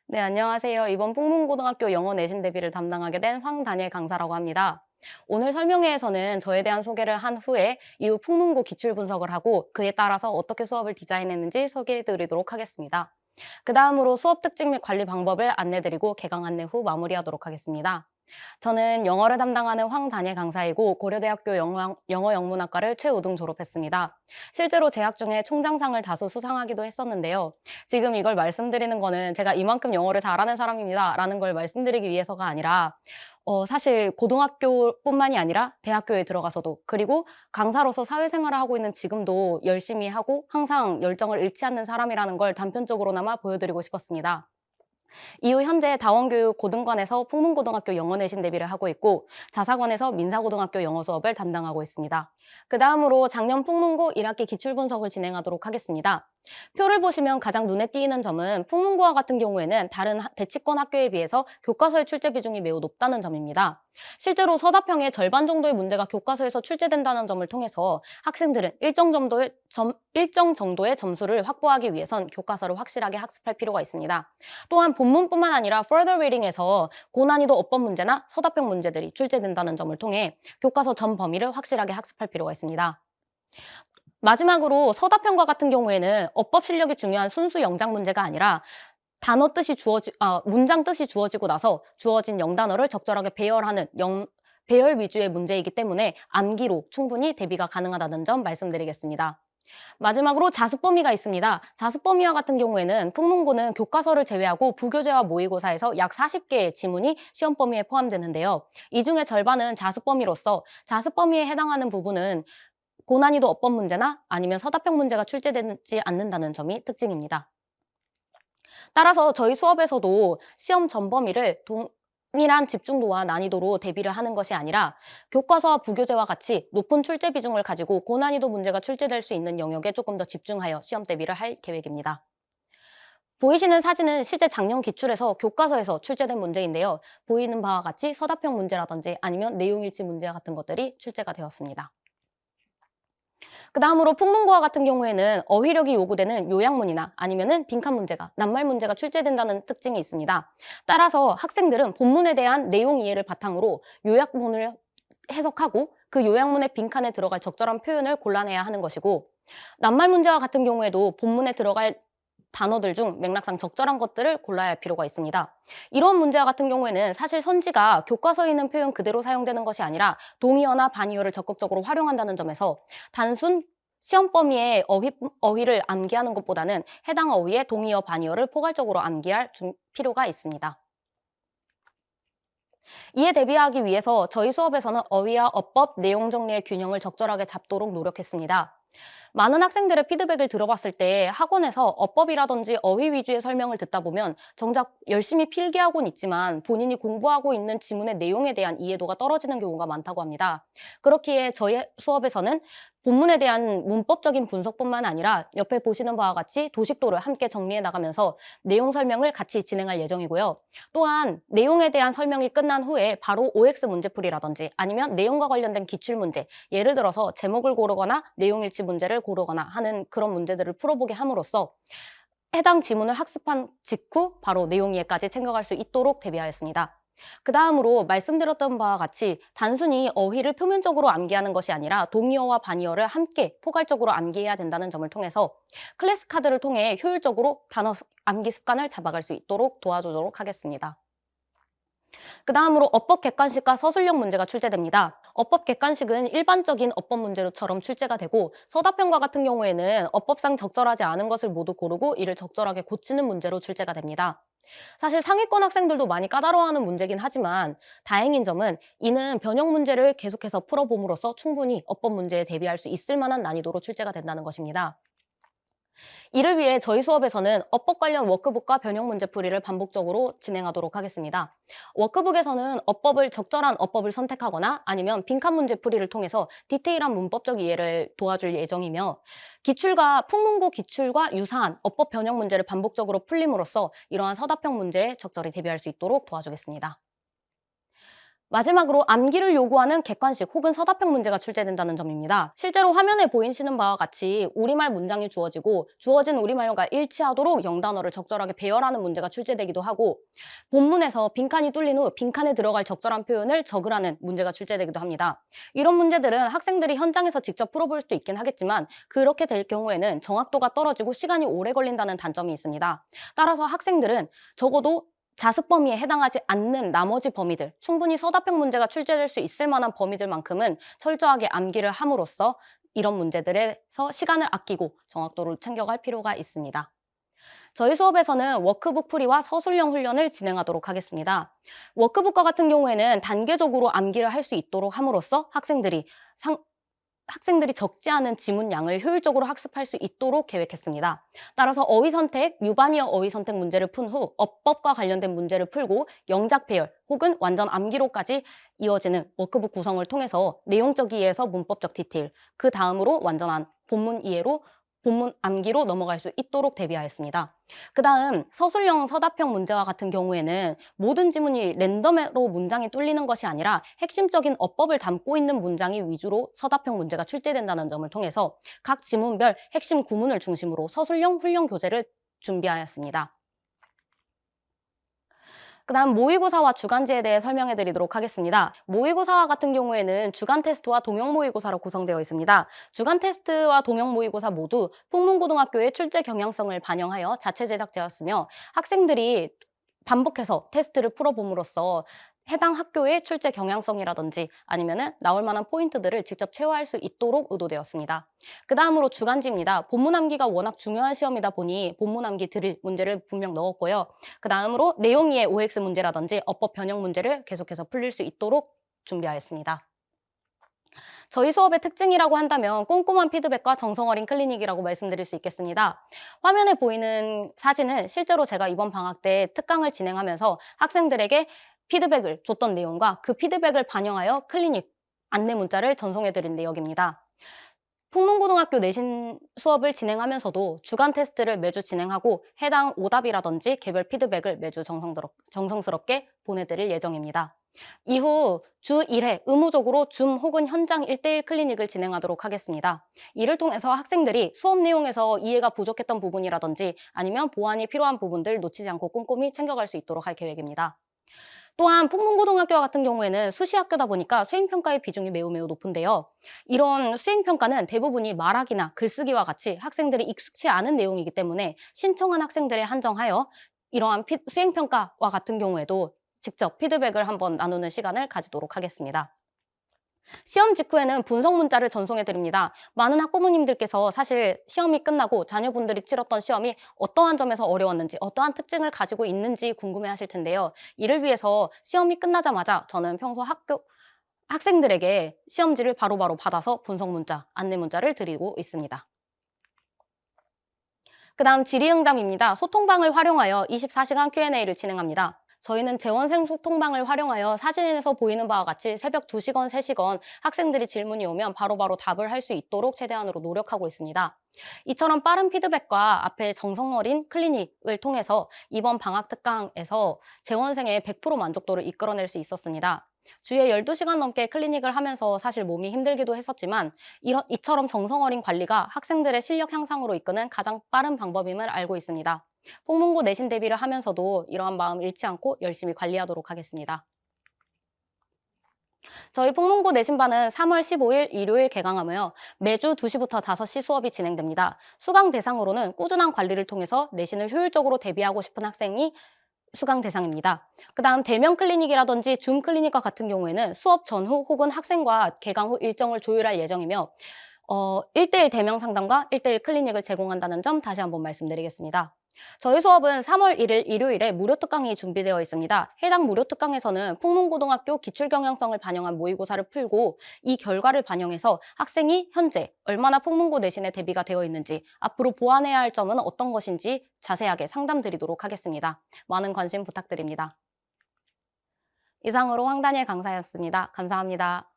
네, 안녕하세요. 이번 풍문고등학교 영어 내신 대비를 담당하게 된 황다니엘 강사라고 합니다. 오늘 설명회에서는 저에 대한 소개를 한 후에 이후 풍문고 기출 분석을 하고 그에 따라서 어떻게 수업을 디자인했는지 소개해 드리도록 하겠습니다. 그 다음으로 수업 특징 및 관리 방법을 안내드리고 개강 안내 후 마무리하도록 하겠습니다. 저는 영어를 담당하는 황다니엘 강사이고 고려대학교 영어 영문학과를 최우등 졸업했습니다. 실제로 재학 중에 총장상을 다수 수상하기도 했었는데요. 지금 이걸 말씀드리는 거는 제가 이만큼 영어를 잘하는 사람입니다 라는 걸 말씀드리기 위해서가 아니라 사실 고등학교뿐만이 아니라 대학교에 들어가서도 그리고 강사로서 사회생활을 하고 있는 지금도 열심히 하고 항상 열정을 잃지 않는 사람이라는 걸 단편적으로나마 보여드리고 싶었습니다. 이후 현재 다원교육 고등관에서 풍문고등학교 영어 내신 대비를 하고 있고 자사관에서 민사고등학교 영어 수업을 담당하고 있습니다. 그 다음으로 작년 풍문고 1학기 기출 분석을 진행하도록 하겠습니다. 표를 보시면 가장 눈에 띄는 점은 풍문고와 같은 경우에는 다른 대치권 학교에 비해서 교과서의 출제 비중이 매우 높다는 점입니다. 실제로 서답형의 절반 정도의 문제가 교과서에서 출제된다는 점을 통해서 학생들은 일정 정도의 점수를 확보하기 위해선 교과서를 확실하게 학습할 필요가 있습니다. 또한 본문뿐만 아니라 further reading에서 고난이도 어법 문제나 서답형 문제들이 출제된다는 점을 통해 교과서 전 범위를 확실하게 학습할 필요가 있습니다. 마지막으로 서답형과 같은 경우에는 어법 실력이 중요한 순수 영작 문제가 아니라 문장 뜻이 주어지고 나서 주어진 영단어를 적절하게 배열하는 배열 위주의 문제이기 때문에 암기로 충분히 대비가 가능하다는 점 말씀드리겠습니다. 마지막으로 자습 범위가 있습니다. 자습 범위와 같은 경우에는 풍문고는 교과서를 제외하고 부교재와 모의고사에서 약 40개의 지문이 시험 범위에 포함되는데요. 이 중에 절반은 자습 범위로서 자습 범위에 해당하는 부분은 고난이도 어법 문제나 아니면 서답형 문제가 출제되지 않는다는 점이 특징입니다. 따라서 저희 수업에서도 시험 전 범위를 동일한 집중도와 난이도로 대비를 하는 것이 아니라 교과서와 부교재와 같이 높은 출제 비중을 가지고 고난이도 문제가 출제될 수 있는 영역에 조금 더 집중하여 시험 대비를 할 계획입니다. 보이시는 사진은 실제 작년 기출에서 교과서에서 출제된 문제인데요. 보이는 바와 같이 서답형 문제라든지 아니면 내용일치 문제 같은 것들이 출제가 되었습니다. 그 다음으로 풍문고와 같은 경우에는 어휘력이 요구되는 요약문이나 아니면은 빈칸 문제가, 낱말 문제가 출제된다는 특징이 있습니다. 따라서 학생들은 본문에 대한 내용 이해를 바탕으로 요약문을 해석하고 그 요약문의 빈칸에 들어갈 적절한 표현을 골라내야 하는 것이고 낱말 문제와 같은 경우에도 본문에 들어갈 단어들 중 맥락상 적절한 것들을 골라야 할 필요가 있습니다. 이런 문제와 같은 경우에는 사실 선지가 교과서에 있는 표현 그대로 사용되는 것이 아니라 동의어나 반의어를 적극적으로 활용한다는 점에서 단순 시험 범위의 어휘를 암기하는 것보다는 해당 어휘의 동의어, 반의어를 포괄적으로 암기할 필요가 있습니다. 이에 대비하기 위해서 저희 수업에서는 어휘와 어법, 내용 정리의 균형을 적절하게 잡도록 노력했습니다. 많은 학생들의 피드백을 들어봤을 때 학원에서 어법이라든지 어휘 위주의 설명을 듣다 보면 정작 열심히 필기하고는 있지만 본인이 공부하고 있는 지문의 내용에 대한 이해도가 떨어지는 경우가 많다고 합니다. 그렇기에 저희 수업에서는 본문에 대한 문법적인 분석뿐만 아니라 옆에 보시는 바와 같이 도식도를 함께 정리해 나가면서 내용 설명을 같이 진행할 예정이고요. 또한 내용에 대한 설명이 끝난 후에 바로 OX 문제풀이라든지 아니면 내용과 관련된 기출문제, 예를 들어서 제목을 고르거나 내용일치 문제를 고르거나 하는 그런 문제들을 풀어보게 함으로써 해당 지문을 학습한 직후 바로 내용 이해까지 챙겨갈 수 있도록 대비하였습니다. 그 다음으로 말씀드렸던 바와 같이 단순히 어휘를 표면적으로 암기하는 것이 아니라 동의어와 반의어를 함께 포괄적으로 암기해야 된다는 점을 통해서 클래스 카드를 통해 효율적으로 단어 암기 습관을 잡아갈 수 있도록 도와주도록 하겠습니다. 그 다음으로 어법 객관식과 서술형 문제가 출제됩니다. 어법 객관식은 일반적인 어법 문제로처럼 출제가 되고 서답형과 같은 경우에는 어법상 적절하지 않은 것을 모두 고르고 이를 적절하게 고치는 문제로 출제가 됩니다. 사실 상위권 학생들도 많이 까다로워하는 문제긴 하지만 다행인 점은 이는 변형 문제를 계속해서 풀어봄으로써 충분히 어법 문제에 대비할 수 있을 만한 난이도로 출제가 된다는 것입니다. 이를 위해 저희 수업에서는 어법 관련 워크북과 변형 문제풀이를 반복적으로 진행하도록 하겠습니다. 워크북에서는 적절한 어법을 선택하거나 아니면 빈칸 문제풀이를 통해서 디테일한 문법적 이해를 도와줄 예정이며 풍문고 기출과 유사한 어법 변형 문제를 반복적으로 풀림으로써 이러한 서답형 문제에 적절히 대비할 수 있도록 도와주겠습니다. 마지막으로 암기를 요구하는 객관식 혹은 서답형 문제가 출제된다는 점입니다. 실제로 화면에 보이시는 바와 같이 우리말 문장이 주어지고 주어진 우리말과 일치하도록 영단어를 적절하게 배열하는 문제가 출제되기도 하고 본문에서 빈칸이 뚫린 후 빈칸에 들어갈 적절한 표현을 적으라는 문제가 출제되기도 합니다. 이런 문제들은 학생들이 현장에서 직접 풀어볼 수도 있긴 하겠지만 그렇게 될 경우에는 정확도가 떨어지고 시간이 오래 걸린다는 단점이 있습니다. 따라서 학생들은 적어도 자습 범위에 해당하지 않는 나머지 범위들, 충분히 서답형 문제가 출제될 수 있을 만한 범위들만큼은 철저하게 암기를 함으로써 이런 문제들에서 시간을 아끼고 정확도를 챙겨갈 필요가 있습니다. 저희 수업에서는 워크북 풀이와 서술형 훈련을 진행하도록 하겠습니다. 워크북과 같은 경우에는 단계적으로 암기를 할 수 있도록 함으로써 학생들이 적지 않은 지문량을 효율적으로 학습할 수 있도록 계획했습니다. 따라서 어휘 선택, 유반이어 어휘 선택 문제를 푼 후 어법과 관련된 문제를 풀고 영작 배열 혹은 완전 암기로까지 이어지는 워크북 구성을 통해서 내용적 이해에서 문법적 디테일, 그 다음으로 완전한 본문 이해로 본문 암기로 넘어갈 수 있도록 대비하였습니다. 그 다음 서술형 서답형 문제와 같은 경우에는 모든 지문이 랜덤으로 문장이 뚫리는 것이 아니라 핵심적인 어법을 담고 있는 문장이 위주로 서답형 문제가 출제된다는 점을 통해서 각 지문별 핵심 구문을 중심으로 서술형 훈련 교재를 준비하였습니다. 그 다음 모의고사와 주간지에 대해 설명해 드리도록 하겠습니다. 모의고사와 같은 경우에는 주간 테스트와 동형 모의고사로 구성되어 있습니다. 주간 테스트와 동형 모의고사 모두 풍문고등학교의 출제 경향성을 반영하여 자체 제작되었으며 학생들이 반복해서 테스트를 풀어봄으로써 해당 학교의 출제 경향성이라든지 아니면은 나올 만한 포인트들을 직접 체화할 수 있도록 의도되었습니다. 그 다음으로 주간지입니다. 본문 암기가 워낙 중요한 시험이다 보니 본문 암기 드릴 문제를 분명 넣었고요. 그 다음으로 내용 이해 OX 문제라든지 어법 변형 문제를 계속해서 풀릴 수 있도록 준비하였습니다. 저희 수업의 특징이라고 한다면 꼼꼼한 피드백과 정성 어린 클리닉이라고 말씀드릴 수 있겠습니다. 화면에 보이는 사진은 실제로 제가 이번 방학 때 특강을 진행하면서 학생들에게 피드백을 줬던 내용과 그 피드백을 반영하여 클리닉 안내 문자를 전송해드린 내역입니다. 풍문고등학교 내신 수업을 진행하면서도 주간 테스트를 매주 진행하고 해당 오답이라든지 개별 피드백을 매주 정성스럽게 보내드릴 예정입니다. 이후 주 1회 의무적으로 줌 혹은 현장 1대1 클리닉을 진행하도록 하겠습니다. 이를 통해서 학생들이 수업 내용에서 이해가 부족했던 부분이라든지 아니면 보완이 필요한 부분들 놓치지 않고 꼼꼼히 챙겨갈 수 있도록 할 계획입니다. 또한 풍문고등학교와 같은 경우에는 수시학교다 보니까 수행평가의 비중이 매우 높은데요. 이런 수행평가는 대부분이 말하기나 글쓰기와 같이 학생들이 익숙치 않은 내용이기 때문에 신청한 학생들에 한정하여 이러한 수행평가와 같은 경우에도 직접 피드백을 한번 나누는 시간을 가지도록 하겠습니다. 시험 직후에는 분석 문자를 전송해 드립니다. 많은 학부모님들께서 사실 시험이 끝나고 자녀분들이 치렀던 시험이 어떠한 점에서 어려웠는지, 어떠한 특징을 가지고 있는지 궁금해 하실 텐데요. 이를 위해서 시험이 끝나자마자 저는 평소 학생들에게 시험지를 바로바로 받아서 분석 문자, 안내 문자를 드리고 있습니다. 그 다음 질의응답입니다. 소통방을 활용하여 24시간 Q&A를 진행합니다. 저희는 재원생 소통방을 활용하여 사진에서 보이는 바와 같이 새벽 2시건 3시건 학생들이 질문이 오면 바로바로 답을 할 수 있도록 최대한으로 노력하고 있습니다. 이처럼 빠른 피드백과 앞에 정성 어린 클리닉을 통해서 이번 방학 특강에서 재원생의 100% 만족도를 이끌어낼 수 있었습니다. 주에 12시간 넘게 클리닉을 하면서 사실 몸이 힘들기도 했었지만 이처럼 정성 어린 관리가 학생들의 실력 향상으로 이끄는 가장 빠른 방법임을 알고 있습니다. 풍문고 내신 대비를 하면서도 이러한 마음 잃지 않고 열심히 관리하도록 하겠습니다. 저희 풍문고 내신반은 3월 15일 일요일 개강하며 매주 2시부터 5시 수업이 진행됩니다. 수강 대상으로는 꾸준한 관리를 통해서 내신을 효율적으로 대비하고 싶은 학생이 수강 대상입니다. 그 다음 대면 클리닉이라든지 줌 클리닉과 같은 경우에는 수업 전후 혹은 학생과 개강 후 일정을 조율할 예정이며 1대1 대면 상담과 1대1 클리닉을 제공한다는 점 다시 한번 말씀드리겠습니다. 저희 수업은 3월 1일 일요일에 무료 특강이 준비되어 있습니다. 해당 무료 특강에서는 풍문고등학교 기출경향성을 반영한 모의고사를 풀고 이 결과를 반영해서 학생이 현재 얼마나 풍문고 내신에 대비가 되어 있는지 앞으로 보완해야 할 점은 어떤 것인지 자세하게 상담드리도록 하겠습니다. 많은 관심 부탁드립니다. 이상으로 황다니엘 강사였습니다. 감사합니다.